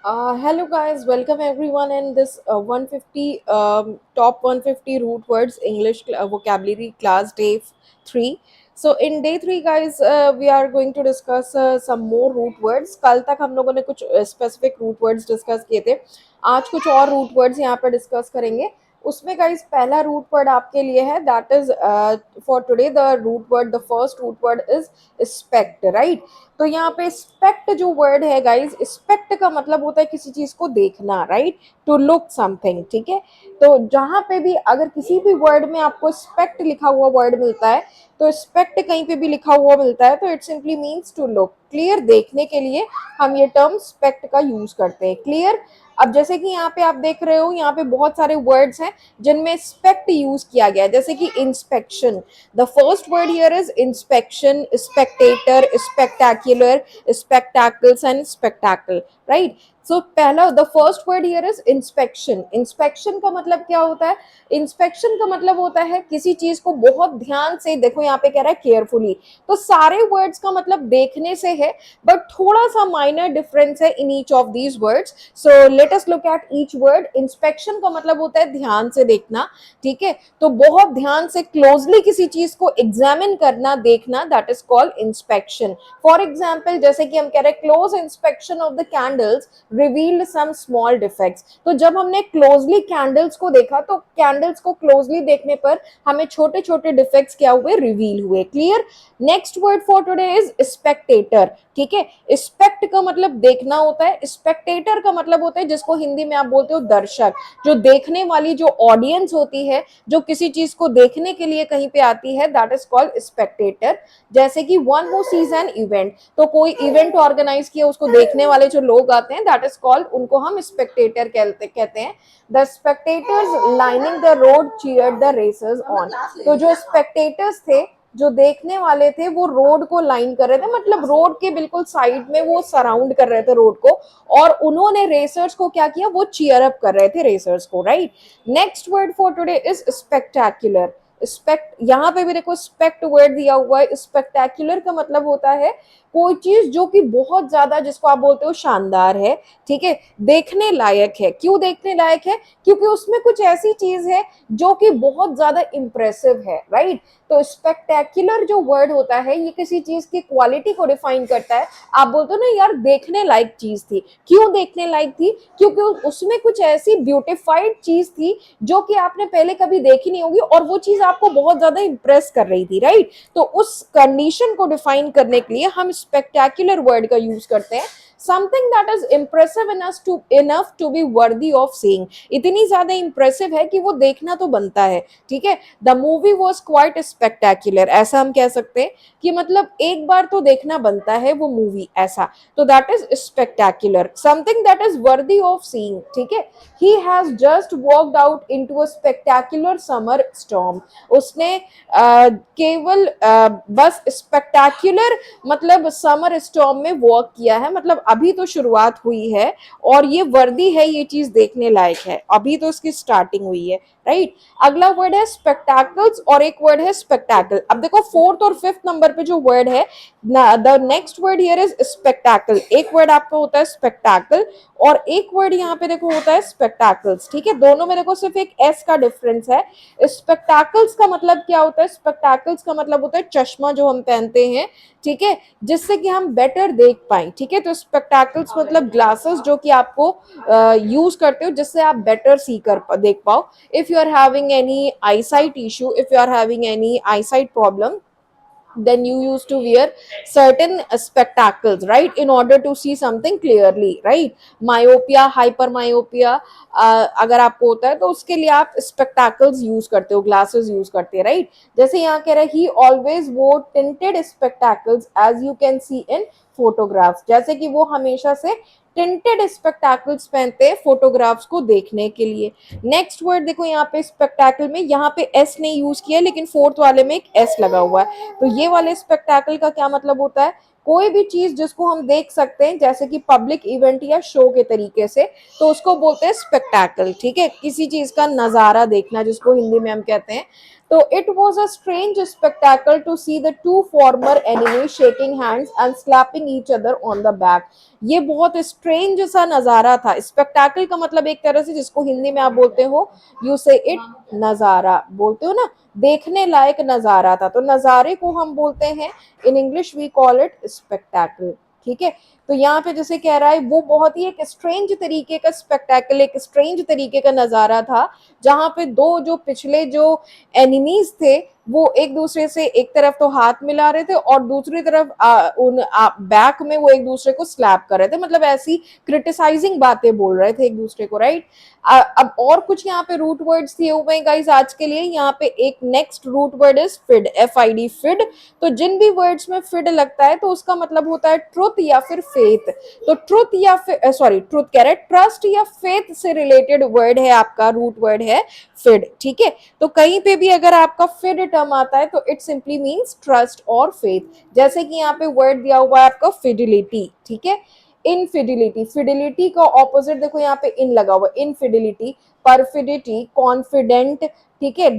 Hello guys, welcome everyone in this 150 top 150 root words English vocabulary class day 3. So in day 3 guys, we are going to discuss some more root words. कल तक हम लोगों ने कुछ specific root words discuss किए थे. आज कुछ और root words यहाँ पर discuss करेंगे. उसमें गाइस पहला रूट वर्ड आपके लिए है that is for today the root word the first root word is spect right. तो यहाँ पे स्पेक्ट जो वर्ड है गाइस, स्पेक्ट का मतलब होता है किसी चीज को देखना राइट, टू लुक समथिंग. ठीक है, तो जहां पे भी अगर किसी भी वर्ड में आपको स्पेक्ट लिखा हुआ वर्ड मिलता है, तो स्पेक्ट कहीं पे भी लिखा हुआ मिलता है तो it simply means to look. Clear, देखने के लिए हम ये टर्म स्पेक्ट का यूज करते हैं. क्लियर. अब जैसे कि यहाँ पे आप देख रहे हो, यहाँ पे बहुत सारे वर्ड्स हैं जिनमें स्पेक्ट यूज किया गया है, जैसे कि inspection. The first word here is inspection, spectator, spectacular, spectacles and spectacle. Right. So पहला the first word here is inspection. Inspection का मतलब क्या होता है? इंस्पेक्शन का मतलब होता है किसी चीज को बहुत ध्यान से देखो. यहाँ पे कह रहा है केयरफुली, तो सारे वर्ड्स का मतलब देखने से है, बट थोड़ा सा माइनर डिफरेंस है in each of these words. So let us look at each word. Inspection का मतलब होता है ध्यान से देखना. ठीक है, तो बहुत ध्यान से क्लोजली किसी चीज को एग्जामिन करना, देखना, that is called inspection. For example जैसे कि हम कह रहे हैं close inspection of the candles revealed some small defects. तो जब हमने क्लोजली कैंडल्स को देखा तो कैंडल्स को क्लोजली देखने पर हमें छोटे छोटे डिफेक्ट्स क्या हुए? रिवील हुए. Clear. Next word for today is Spectator. ठीक है, स्पेक्ट का मतलब देखना होता है, स्पेक्टेटर का मतलब होता है जिसको हिंदी में आप बोलते हो दर्शक, जो देखने वाली जो ऑडियंस होती है, जो किसी चीज को देखने के लिए कहीं पे आती है, दैट इज कॉल्ड स्पेक्टेटर. जैसे कि one who seize an event, तो कोई इवेंट ऑर्गेनाइज किया, उसको देखने वाले जो लोग आते हैं, दैट इज कॉल्ड, उनको हम स्पेक्टेटर कहते हैं. The spectators lining the road cheered the racers on. तो जो स्पेक्टेटर्स थे, जो देखने वाले थे, वो रोड को लाइन कर रहे थे, मतलब रोड के बिल्कुल साइड में वो सराउंड कर रहे थे रोड को, और उन्होंने रेसर्स को क्या किया? वो चीयर अप कर रहे थे रेसर्स को. Right. Next word for today is spectacular. Spect, यहाँ पे भी देखो स्पेक्ट वर्ड दिया हुआ है. स्पेक्टैक्युलर का मतलब होता है कोई चीज जो कि बहुत ज्यादा, जिसको आप बोलते हो शानदार है. ठीक है, देखने लायक है. क्यों देखने लायक है? क्योंकि उसमें कुछ ऐसी चीज है जो कि बहुत ज्यादा इंप्रेसिव है. राइट. तो स्पेक्टैक्युलर जो वर्ड होता है, ये किसी चीज की क्वालिटी को डिफाइन करता है. आप बोलते हो ना यार देखने लायक चीज थी. क्यों देखने लायक थी? क्योंकि उसमें कुछ ऐसी ब्यूटिफाइड चीज थी जो कि आपने पहले कभी देखी नहीं होगी, और वो चीज आपको बहुत ज्यादा इंप्रेस कर रही थी. राइट. तो उस कंडीशन को डिफाइन करने के लिए हम स्पेक्टैक्युलर वर्ड का यूज करते हैं. Something that is impressive enough to be worthy of seeing. इतनी ज्यादा इंप्रेसिव है कि वो देखना तो बनता है. ठीक है, द मूवी वॉज क्वाइट स्पेक्टैक्युलर, ऐसा हम कह सकते हैं कि मतलब एक बार तो देखना बनता है वो मूवी, ऐसा. तो that is spectacular, something that is worthy of seeing. ठीक है, he has just walked out into a spectacular summer storm. उसने केवल बस स्पेक्टैक्युलर मतलब समर स्टॉर्म में वॉक किया है, मतलब अभी तो शुरुआत हुई है, और ये वर्दी है, ये चीज देखने लायक है, अभी तो इसकी स्टार्टिंग हुई है. राइट. अगला वर्ड है स्पेक्टाकल्स, और एक वर्ड है स्पेक्टाकल. अब देखो फोर्थ और फिफ्थ नंबर पे जो वर्ड है, the next word here is spectacle. एक वर्ड आपका होता है स्पेक्टाकल, और एक वर्ड यहाँ पे देखो होता है स्पेक्टाकल्स. ठीक है, दोनों में देखो सिर्फ एक एस का डिफरेंस है. स्पेक्टाकल्स का मतलब क्या होता है? स्पेक्टाकल्स का मतलब होता है चश्मा जो हम पहनते हैं. ठीक है, जिससे कि हम बेटर देख पाए. ठीक है, तो स्पेक्टाकल्स मतलब ग्लासेस जो कि आपको यूज करते हो जिससे आप बेटर सी कर देख पाओ. if you are having any eyesight issue, if you are having any eyesight problem, then you used to wear certain spectacles, right, in order to see something clearly. Right. myopia, hypermyopia अगर आपको होता है तो उसके लिए आप spectacles use करते हो, ग्लासेस यूज करते हैं. राइट. जैसे यहाँ कह रहे ही ऑलवेज वो tinted spectacles as you can see in photographs, जैसे कि वो हमेशा से टिंटेड स्पेक्टाकल्स पहनते हैं फोटोग्राफ्स को देखने के लिए. नेक्स्ट वर्ड देखो यहाँ पे स्पेक्टाकल में, यहाँ पे एस नहीं यूज किया, लेकिन फोर्थ वाले में एक एस लगा हुआ है. तो ये वाले स्पेक्टाकल का क्या मतलब होता है? कोई भी चीज जिसको हम देख सकते हैं, जैसे कि पब्लिक इवेंट या शो के तरीके से, तो उसको बोलते हैं स्पेक्टाकल. ठीक है, किसी चीज का नजारा देखना, जिसको हिंदी में हम कहते हैं. तो it was a strange spectacle to see the two former enemy shaking hands and slapping each other on the back. ये बहुत स्ट्रेंज सा नजारा था। स्पेक्टेकल का मतलब एक तरह से जिसको हिंदी में आप बोलते हो, यू से इट, नजारा बोलते हो ना, देखने लायक नजारा था। तो नजारे को हम बोलते हैं, in English we call it spectacle. ठीक है, तो यहाँ पे जैसे कह रहा है वो बहुत ही एक स्ट्रेंज तरीके का स्पेक्टेकल, एक स्ट्रेंज तरीके का नजारा था, जहां पे दो जो पिछले जो एनिमीज थे वो एक दूसरे से एक तरफ तो हाथ मिला रहे थे और दूसरी तरफ बैक में वो एक दूसरे को स्लैप कर रहे थे, मतलब ऐसी क्रिटिसाइजिंग बातें बोल रहे थे एक दूसरे को, राइट। अब और कुछ यहाँ पे रूट वर्ड्स दिए हुए हैं गाइस आज के लिए। यहाँ पे एक नेक्स्ट रूट वर्ड इज फिड, FID, फिड। तो जिन भी वर्ड्स में फिड लगता है तो उसका मतलब होता है ट्रुथ या फिर फेथ। तो ट्रुथ या फिर सॉरी ट्रुथ कह रहे, ट्रस्ट या फेथ से रिलेटेड वर्ड है आपका, रूट वर्ड है फिड। ठीक है, तो कहीं पे भी अगर आपका फिड टर्म आता है तो इट सिंपली मींस ट्रस्ट और फेथ। जैसे कि यहाँ पे वर्ड दिया हुआ है आपका फिडिलिटी। ठीक है, इनफिडिलिटी, फिडिलिटी का ऑपोजिट देखो यहाँ पे इन लगा हुआ, इनफिडिलिटी, परफिडिटी, कॉन्फिडेंट, ठीक है,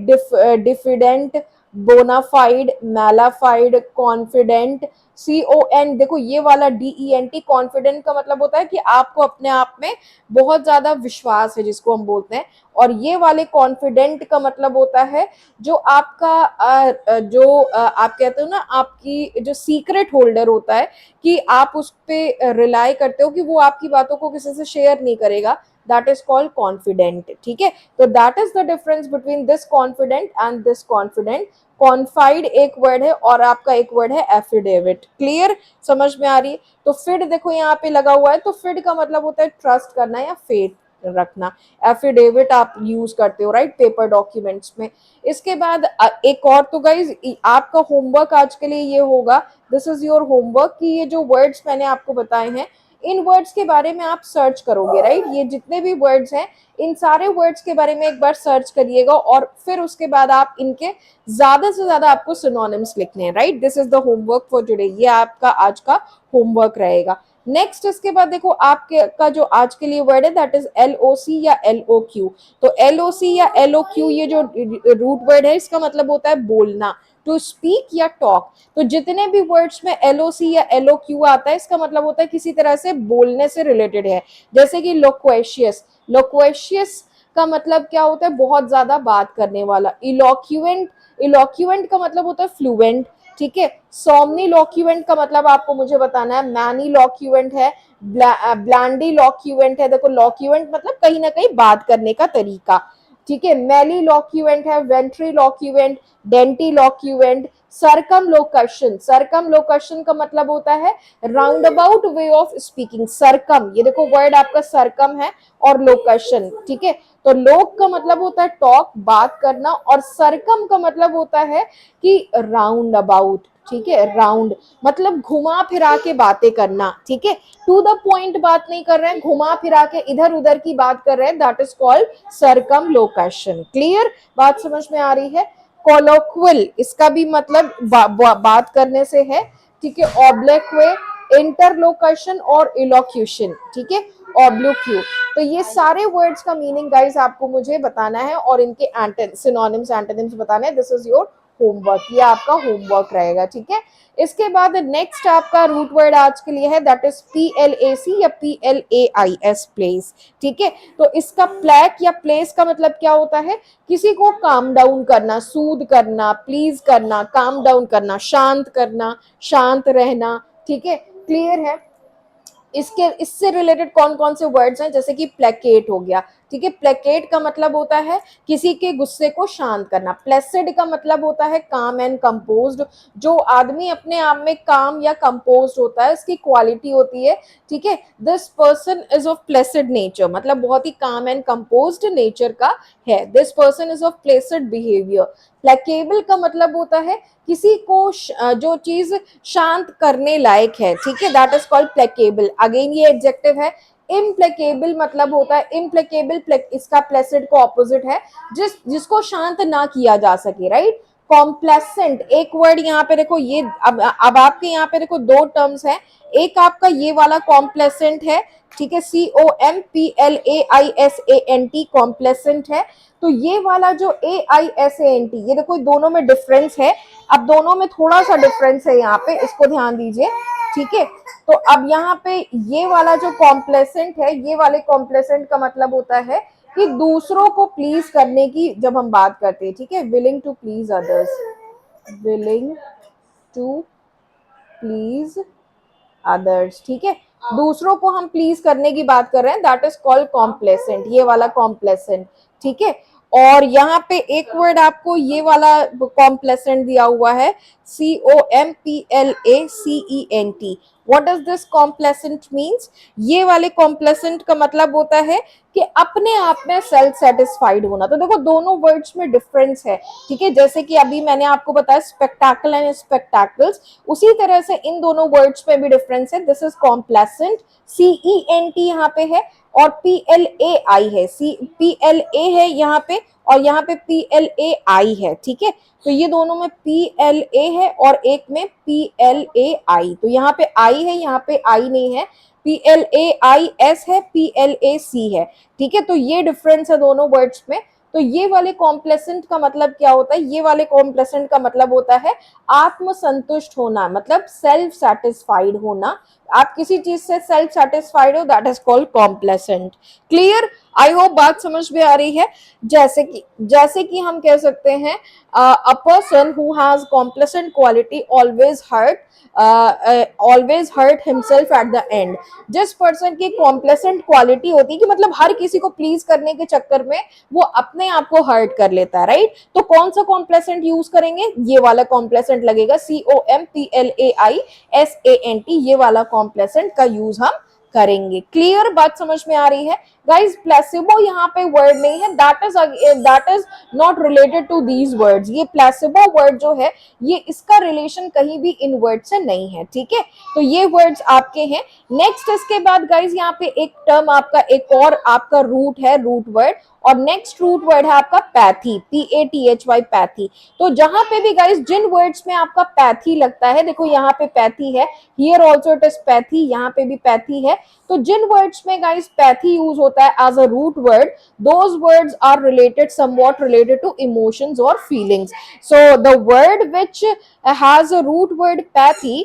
diffident, bonafide, mala fide, confident, CON, देखो ये वाला DENT, कॉन्फिडेंट का मतलब होता है कि आपको अपने आप में बहुत ज्यादा विश्वास है, जिसको हम बोलते हैं। और ये वाले कॉन्फिडेंट का मतलब होता है जो आपका आप कहते हो ना, आपकी जो सीक्रेट होल्डर होता है, कि आप उस पर रिलाई करते हो कि वो आपकी बातों को किसी से शेयर नहीं करेगा, दैट इज कॉल्ड कॉन्फिडेंट। ठीक है, तो that is the difference between this confident and this confident. Confide एक वर्ड है और आपका एक वर्ड है एफिडेविट। क्लियर, समझ में आ रही है। तो फिड देखो यहाँ पे लगा हुआ है, तो फिड का मतलब होता है ट्रस्ट करना या फेथ रखना। एफिडेविट आप यूज करते हो, राइट, पेपर डॉक्यूमेंट्स में। इसके बाद एक और, तो गाइज आपका होमवर्क आज के लिए ये होगा, दिस इज योर होमवर्क, कि ये जो वर्ड्स मैंने आपको बताए हैं इन वर्ड्स के बारे में आप सर्च करोगे, राइट। ये जितने भी वर्ड्स हैं इन सारे वर्ड्स के बारे में एक बार सर्च करिएगा और फिर उसके बाद आप इनके ज्यादा से ज्यादा आपको सिनोनिम्स लिखने हैं, right. This is the homework for today, ये आपका आज का होमवर्क रहेगा। नेक्स्ट इसके बाद देखो आपके का जो आज के लिए वर्ड है दैट इज LOC या LOQ। तो LOC या LOQ ये जो रूट वर्ड है इसका मतलब होता है बोलना, टू स्पीक या टॉक। तो जितने भी वर्ड्स में LOC या LOQ आता है इसका मतलब होता है किसी तरह से बोलने से रिलेटेड है। जैसे कि लोक्वेशियस, लोक्वेशियस का मतलब क्या होता है, बहुत ज्यादा बात करने वाला। इलोक्यूएंट, इलोक्यूएंट का मतलब होता है फ्लुएंट। ठीक है, सोमनीलोक्यूएंट का मतलब आपको मुझे बताना है, मैनीलोक्यूएंट है, ब्लैंडीलोक्यूएंट है। देखो लॉक्यूएंट मतलब कहीं ना कहीं बात करने का तरीका। ठीक है, मेलीलोक्यूएंट है, वेंट्रीलोक्यूएंट, डेंटीलोक्यूएंट, सरकमलोकशन, सरकमलोकशन का मतलब होता है round about way of speaking. Circum, ये देखो वर्ड आपका सरकम है और लोकशन। ठीक है, तो लोक का मतलब होता है टॉक, बात करना, और सरकम का मतलब होता है कि राउंड अबाउट। ठीक है, राउंड मतलब घुमा फिरा के बातें करना। ठीक है, टू द पॉइंट बात नहीं कर रहे हैं, घुमा फिरा के इधर उधर की बात कर रहे हैं, that is called circumlocution. Clear, बात समझ में आ रही है। कोलोक्वल, इसका भी मतलब बात करने से है। ठीक है, ऑब्लिक वे, इंटरलोकेशन और इलोक्यूशन। ठीक है, ऑब्लिक्यू। तो ये सारे वर्ड्स का मीनिंग गाइस आपको मुझे बताना है और इनके सिनोनिम्स एंटोनिम्स बताने हैं। दिस इज योर होमवर्क, ये आपका होमवर्क रहेगा। ठीक है, इसके बाद नेक्स्ट आपका रूट वर्ड आज के लिए है दैट इज PLAC या PLAIS, प्लेस। ठीक है, तो इसका प्लैक या प्लेस का मतलब क्या होता है, किसी को काम डाउन करना, सूद करना, प्लीज करना, काम डाउन करना, शांत करना, शांत रहना। ठीक है, क्लियर है। इसके इससे रिलेटेड कौन कौन से वर्ड्स हैं, जैसे कि प्लेकेट हो गया। ठीक है, प्लेकेट का मतलब होता है किसी के गुस्से को शांत करना। प्लेसिड का मतलब होता है काम एंड कंपोज्ड, जो आदमी अपने आप में काम या कंपोज्ड होता है इसकी क्वालिटी होती है। ठीक है, this person is of placid nature, मतलब बहुत ही काम एंड कंपोज्ड नेचर का है। This person is of placid behaviour. Placable का मतलब होता है किसी को जो चीज शांत करने लायक है। ठीक है, दैट इज कॉल्ड प्लेकेबल। अगेन ये एडजेक्टिव है। इम्प्लेकेबल मतलब होता है, इम्प्लेकेबल इसका प्लेसिड को ऑपोजिट है, जिसको शांत ना किया जा सके, राइट। कॉम्प्लेसेंट, एक वर्ड यहाँ पे देखो, ये अब आपके यहाँ पे देखो दो टर्म्स है। एक आपका ये वाला कॉम्प्लेसेंट है, ठीक है, COMPLAISANT कॉम्प्लेसेंट है। तो ये वाला जो AISANT, ये देखो दोनों में डिफरेंस है। अब दोनों में थोड़ा सा डिफरेंस है यहाँ पे, इसको ध्यान दीजिए, ठीक है। तो अब यहाँ पे ये वाला जो कॉम्प्लेसेंट है, ये वाले कॉम्प्लेसेंट का मतलब होता है कि दूसरों को प्लीज करने की जब हम बात करते हैं, ठीक है, willing to please others, willing to please others, ठीक है, दूसरों को हम प्लीज करने की बात कर रहे हैं, दैट इज कॉल्ड कॉम्प्लेसेंट, ये वाला कॉम्प्लेसेंट, ठीक है। और यहाँ पे एक वर्ड आपको ये वाला कॉम्प्लेसेंट दिया हुआ है, COMPLACENT। What does this complacent means? ये वाले कॉम्प्लेसेंट का मतलब होता है कि अपने आप में सेल्फ सेटिस्फाइड होना। तो देखो दोनों वर्ड्स में डिफरेंस है, ठीक है, जैसे कि अभी मैंने आपको बताया स्पेक्टाकल एंड स्पेक्टाकल्स, उसी तरह से इन दोनों वर्ड्स में भी डिफरेंस है। दिस इज कॉम्प्लेसेंट, CENT यहाँ पे है, और PLAI है, PLA है यहाँ पे, और यहाँ पे PLAI है, ठीक है। तो ये दोनों में PLA है और एक में PLAI, तो यहाँ पे I है, यहाँ पे I नहीं है, PLAIS है, PLAC है, ठीक है। तो ये डिफरेंस है दोनों वर्ड्स में। तो ये वाले कॉम्प्लेसेंट का मतलब क्या होता है? ये वाले कॉम्प्लेसेंट का मतलब होता है आत्मसंतुष्ट होना, मतलब सेल्फ सेटिस्फाइड होना। आप किसी चीज से सेल्फ सेटिस्फाइड हो, that is called complacent. Clear? I hope बात समझ में आ रही है। जैसे कि हम कह सकते हैं a person who has complacent quality always hurt himself at the end. जिस पर्सन की कॉम्प्लेसेंट क्वालिटी होती है कि मतलब हर किसी को प्लीज करने के चक्कर में वो अपने आप को हर्ट कर लेता है, राइट? तो कौन सा कॉम्प्लेसेंट यूज करेंगे? ये वाला कॉम्प्लेसेंट लगेगा, COMPLAISANT, ये वाला कॉम्प्लेसेंट का यूज हम करेंगे। क्लियर? बात समझ में आ रही है गाइस? प्लेसिबो यहाँ पे वर्ड नहीं है, that is not related to these words. ये प्लेसिबो वर्ड जो है, ये इसका रिलेशन कहीं भी इन वर्ड से नहीं है, ठीक है। तो ये वर्ड्स आपके हैं। नेक्स्ट इसके बाद गाइस यहाँ पे एक टर्म आपका, एक और आपका रूट है, रूट वर्ड, और नेक्स्ट रूट वर्ड है आपका पैथी, PATHY, पैथी। तो जहां पे भी गाइस जिन वर्ड्स में आपका पैथी लगता है, देखो यहाँ पे पैथी है, here also it is pathy, यहाँ पे भी पैथी है। तो जिन वर्ड्स में गाइस पैथी यूज होता है as a root word, those words are related, somewhat related to emotions और feelings. So the word which has a root word pathy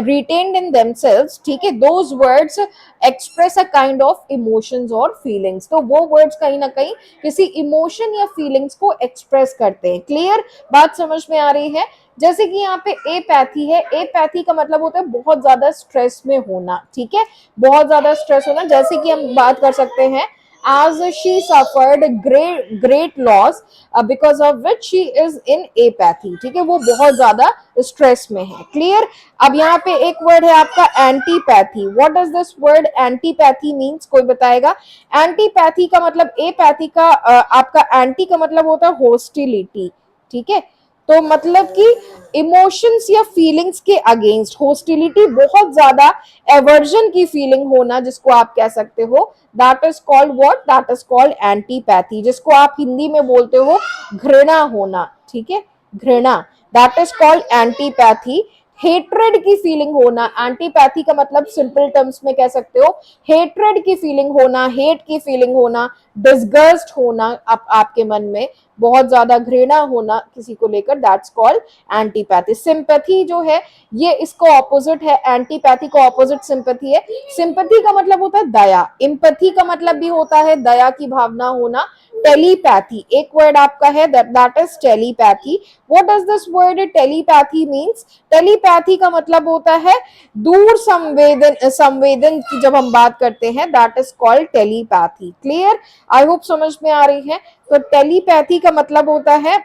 retained in themselves, ठीक है, those words express a kind of emotions और feelings। तो वो words कहीं ना कहीं किसी emotion या feelings को express करते हैं। क्लियर? बात समझ में आ रही है? जैसे कि यहाँ पे एपैथी है, एपैथी का मतलब होता है बहुत ज्यादा स्ट्रेस में होना, ठीक है, बहुत ज्यादा स्ट्रेस होना। जैसे कि हम बात कर सकते हैं as she suffered great loss because of which she is in apathy, ठीक है, वो बहुत ज्यादा स्ट्रेस में है। क्लियर? अब यहाँ पे एक वर्ड है आपका antipathy. What does this word antipathy means? कोई बताएगा? एंटीपैथी का मतलब, एपैथी का आपका एंटी का मतलब होता है होस्टिलिटी, ठीक है। तो मतलब कि इमोशंस या फीलिंग्स के अगेंस्ट होस्टिलिटी, बहुत ज्यादा एवर्जन की फीलिंग होना, जिसको आप कह सकते हो, that is called what? That is called antipathy, जिसको आप हिंदी में बोलते हो घृणा होना, ठीक है, घृणा, that is called antipathy. Hatred की फीलिंग होना, एंटीपैथी का मतलब सिंपल टर्म्स में कह सकते हो हेट्रेड की फीलिंग होना, हेट की फीलिंग होना, डिस्गस्ट होना, आपके मन में बहुत ज्यादा घृणा होना किसी को लेकर, दैट्स कॉल्ड एंटीपैथी। सिंपैथी जो है, ये इसको ऑपोजिट है, एंटीपैथी को ऑपोजिट सिंपैथी है। सिंपैथी का मतलब होता है दया, एम्पैथी का मतलब भी होता है दया की भावना होना। टेलीपैथी एक वर्ड आपका है, that is telepathy. What does this word telepathy means? Telepathy का मतलब होता है दूर संवेदन की जब हम बात करते हैं, that is called telepathy. Clear? I hope समझ में आ रही है। तो टेलीपैथी का मतलब होता है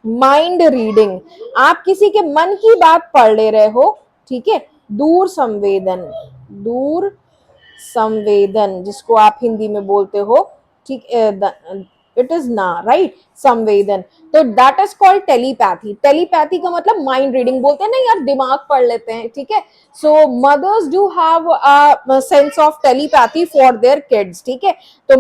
माइंड रीडिंग, आप किसी के मन की बात पढ़ ले रहे हो, ठीक है। दूर संवेदन, दूर संवेदन जिसको आप हिंदी में बोलते हो, ठीक, इट इज ना, राइट, संवेदन। तो that is called telepathy. Telepathy का मतलब माइंड रीडिंग, बोलते हैं ना यार दिमाग पढ़ लेते हैं, ठीक है। So mothers do have a sense of telepathy for their kids, ठीक है। तो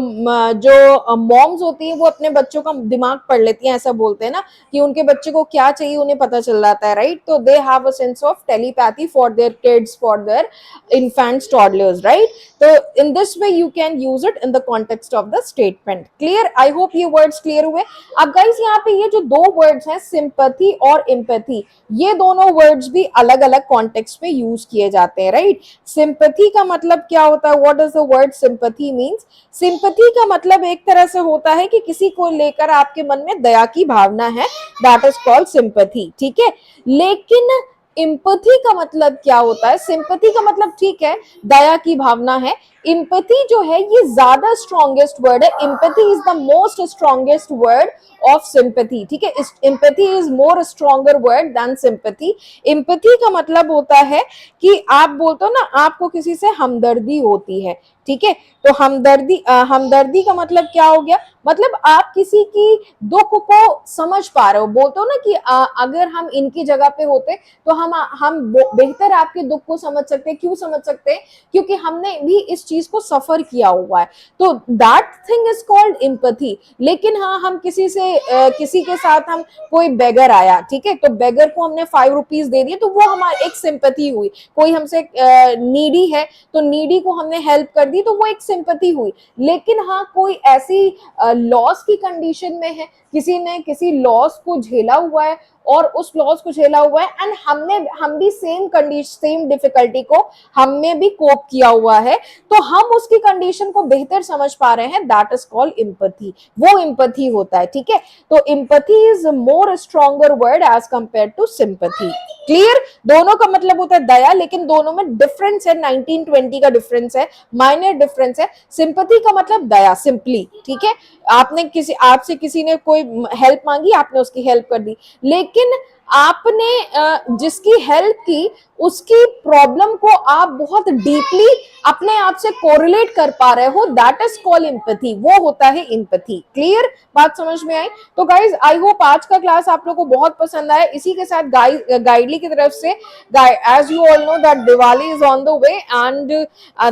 जो मॉम्स होती है वो अपने बच्चों का दिमाग पढ़ लेती हैं, ऐसा बोलते हैं ना कि उनके बच्चे को क्या चाहिए उन्हें पता चल जाता है, राइट। तो they have a sense of telepathy for their kids, for their infants, toddlers, right? So in this way you can use it in the context of the statement. Clear? I hope ये words clear हुए। अब guys यहाँ पे ये जो दो words हैं sympathy और empathy, ये दोनों words भी अलग अलग context में use किए जाते हैं, right? Sympathy का मतलब क्या होता है? What does the word sympathy means? Sympathy का मतलब एक तरह से होता है कि किसी को लेकर आपके मन में दया की भावना है, that is called sympathy, ठीक है। लेकिन इम्पैथी का मतलब क्या होता है? सिंपैथी का मतलब ठीक है दया की भावना है, इम्पैथी जो है ये ज्यादा स्ट्रॉन्गेस्ट वर्ड है। Empathy is the most strongest word of sympathy, ठीक है। Empathy is more stronger word than sympathy. Empathy का मतलब होता है कि आप बोलते हो ना आपको किसी से हमदर्दी होती है, ठीक है। तो हमदर्दी का मतलब क्या हो गया? मतलब आप किसी की दुख को समझ पा रहे हो, बोलते हो ना कि अगर हम इनकी जगह पे होते तो हम बेहतर आपके दुख को समझ सकते हैं। क्यों समझ सकते हैं? क्योंकि हमने भी इस चीज को सफर किया हुआ है। तो that thing is called empathy. लेकिन हाँ, हम किसी के साथ हम कोई बेगर आया, ठीक है, तो बेगर को हमने 5 रुपीज दे दिए तो वो हमारी एक सिंपैथी हुई। कोई हमसे नीडी है तो नीडी को हमने हेल्प कर दी तो वो एक सिंपैथी हुई। लेकिन हाँ, कोई ऐसी लॉस की कंडीशन में है, किसी ने किसी लॉस को झेला हुआ है और उस लॉस को झेला हुआ है एंड हम भी सेम डिफिकल्टी को हमने भी कोप किया हुआ है, तो हम उसकी कंडीशन को बेहतर समझ पा रहे हैं, दैट इज कॉल्ड एम्पैथी। वो एम्पैथी होता है, ठीक है। तो empathy is more stronger word as compare to sympathy. Clear? दोनों का मतलब होता है दया, लेकिन दोनों में डिफरेंस है, 1920 का डिफरेंस है, माइनर डिफरेंस है। सिंपैथी का मतलब दया, सिंपली, ठीक है। आपसे किसी ने कोई हेल्प मांगी, आपने उसकी हेल्प कर दी, लेकिन आपने जिसकी हेल्प की उसकी प्रॉब्लम को आप बहुत डीपली अपने आप से कोरिलेट कर पा रहे हो, दैट इज कॉल्ड एम्पैथी। वो होता है एम्पैथी। क्लियर? बात समझ में आई? तो गाइज आई होप आज का क्लास आप लोगों को बहुत पसंद आया। इसी के साथ गाइडली की तरफ से, as you all know that Diwali is on the way and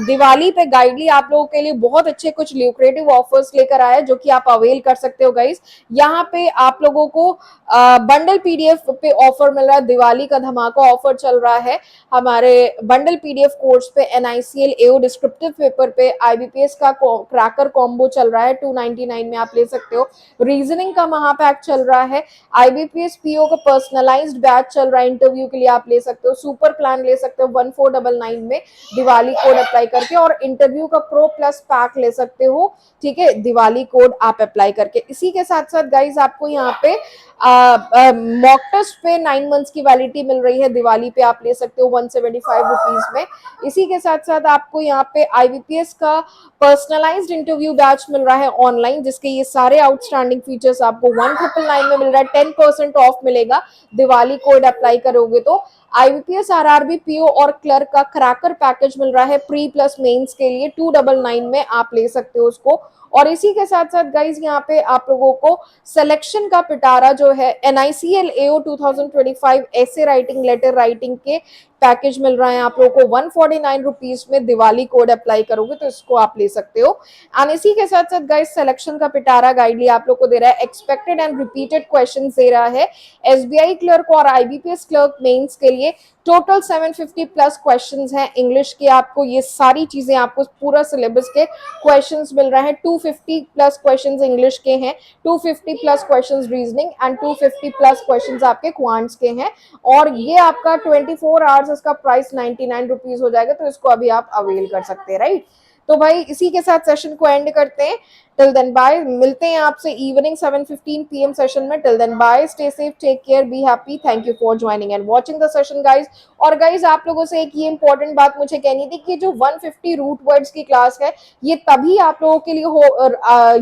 Diwali पे गाइडली आप लोगों के लिए बहुत अच्छे कुछ ल्यूक्रेटिव ऑफर्स लेकर आया जो कि आप अवेल कर सकते हो गाइज। यहाँ पे आप लोगों को बंडल पीडीएफ पे ऑफर मिल रहा है, दिवाली का धमाका ऑफर चल रहा है। हमारे बंडल पीडीएफ कोर्स पे एनआईसीएल एओ डिस्क्रिप्टिव पेपर पे आईबीपीएस का क्रैकर कॉम्बो चल रहा है, 299 में आप ले सकते हो। रीजनिंग का महापैक चल रहा है, आईबीपीएस पीओ का पर्सनलाइज्ड बैच चल रहा है, इंटरव्यू के लिए आप ले सकते हो। सुपर प्लान ले सकते हो 1499 में दिवाली कोड अप्लाई करके, और इंटरव्यू का प्रो प्लस पैक ले सकते हो, ठीक है, दिवाली कोड आप अप्लाई करके। इसी के साथ साथ गाइज आपको यहाँ पे मॉक टेस्ट पे 9 मंथ्स की वैलिडिटी मिल रही है, दिवाली पे आप ले सकते हो 175 रुपीज में। इसी के साथ साथ आपको यहाँ पे आईबीपीएस का पर्सनलाइज्ड इंटरव्यू बैच मिल रहा है ऑनलाइन, जिसके ये सारे आउटस्टैंडिंग फीचर्स आपको 1999 में मिल रहा है। 10% ऑफ मिलेगा दिवाली कोड अप्लाई करोगे तो। आईबीपीएस आरआरबी पीओ और क्लर्क का क्रैकर पैकेज मिल रहा है प्री प्लस मेंस के लिए, 299 में आप ले सकते हो उसको। और इसी के साथ साथ गाइज यहाँ पे आप लोगों को सिलेक्शन का पिटारा जो है एनआईसीएल एओ 2025 ऐसे राइटिंग लेटर राइटिंग के पैकेज मिल रहा है आप लोगों को 149 रुपीज में, दिवाली कोड अप्लाई करोगे तो इसको आप ले सकते हो। एंड इसी के साथ साथ गाइस सिलेक्शन का पिटारा गाइडली आप लोग को दे रहा है, एक्सपेक्टेड एंड रिपीटेड क्वेश्चंस दे रहा है एसबीआई क्लर्क और आईबीपीएस क्लर्क मेंस के लिए। टोटल 750 प्लस क्वेश्चंस हैं इंग्लिश के, आपको ये सारी चीजें आपको पूरा सिलेबस के क्वेश्चंस मिल रहे हैं। 250 प्लस क्वेश्चंस इंग्लिश के हैं, 250 plus questions reasoning and 250 plus questions आपके क्वांट्स के हैं। और ये आपका 24 आवर्स, इसका प्राइस 99 रुपीज हो जाएगा, तो इसको अभी आप अवेल कर सकते हैं, राइट। तो भाई इसी के साथ सेशन को एंड करते हैं। टिल देन बाय, मिलते हैं आपसे इवनिंग 7:15 PM सेशन में। Till then bye, stay safe, take care, be happy, thank you for joining and watching the session guys. और गाइज आप लोगों से एक ये इंपॉर्टेंट बात मुझे कहनी थी कि जो 150 रूट वर्ड्स की क्लास है ये तभी आप लोगों के लिए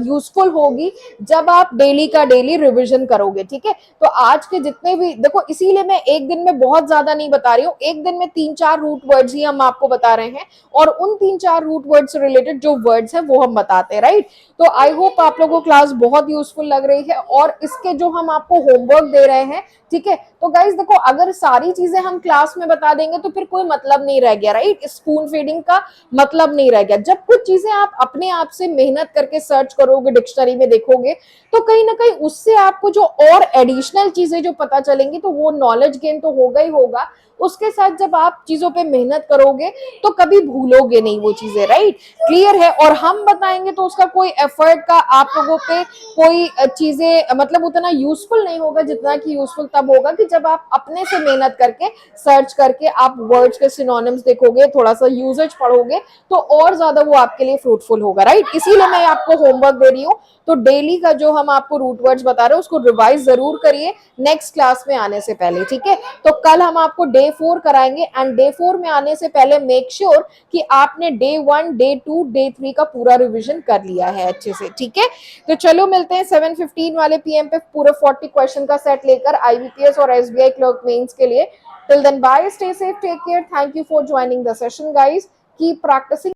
यूजफुल होगी जब आप डेली का डेली रिविजन करोगे, ठीक है। तो आज के जितने भी देखो, इसीलिए मैं एक दिन में बहुत ज्यादा नहीं बता रही हूँ, एक दिन में 3-4 रूट वर्ड्स ही हम आपको बता रहे हैं, और उन 3-4 रूट वर्ड्स से रिलेटेड जो वर्ड्स है वो हम बताते हैं, राइट। तो आई होप आप लोगों को क्लास बहुत यूजफुल लग रही है, और इसके जो हम आपको होमवर्क दे रहे हैं, ठीक है। तो गाइज देखो, अगर सारी चीजें हम क्लास में बता देंगे तो फिर कोई मतलब नहीं रह गया, राइट। स्पून फीडिंग का मतलब नहीं रह गया। जब कुछ चीजें आप अपने आप से मेहनत करके सर्च करोगे, डिक्शनरी में देखोगे, तो कहीं ना कहीं उससे आपको जो और एडिशनल चीजें जो पता चलेंगी, तो वो नॉलेज गेन तो होगा ही होगा। उसके साथ जब आप चीजों पे मेहनत करोगे तो कभी भूलोगे नहीं वो चीजें, राइट। क्लियर है। और हम बताएंगे तो उसका कोई एफर्ट का आप लोगों पे कोई चीजें मतलब उतना यूजफुल नहीं होगा, जितना कि यूजफुल तब होगा कि जब आप अपने से मेहनत करके सर्च करके आप वर्ड्स के सिनोनिम्स देखोगे, थोड़ा सा यूजेज पढ़ोगे, तो और ज्यादा वो आपके लिए फ्रूटफुल होगा, राइट। इसीलिए मैं आपको होमवर्क दे रही हूँ। तो डेली का जो हम आपको रूट वर्ड्स बता रहे हैं उसको रिवाइज जरूर करिए नेक्स्ट क्लास में आने से पहले, ठीक है। तो कल हम आपको डे 4 कराएंगे, एंड डे 4 में आने से पहले मेक श्योर कि आपने डे 1, डे 2, डे 3 का पूरा रिविजन कर लिया है अच्छे से, ठीक है। तो चलो मिलते हैं 7:15 वाले पीएम पे पूरे 40 क्वेश्चन का सेट लेकर आईबीपीएस और एसबीआई क्लर्क मेंस के लिए। Till then bye, stay safe, take care, thank you for joining the session guys, keep practising.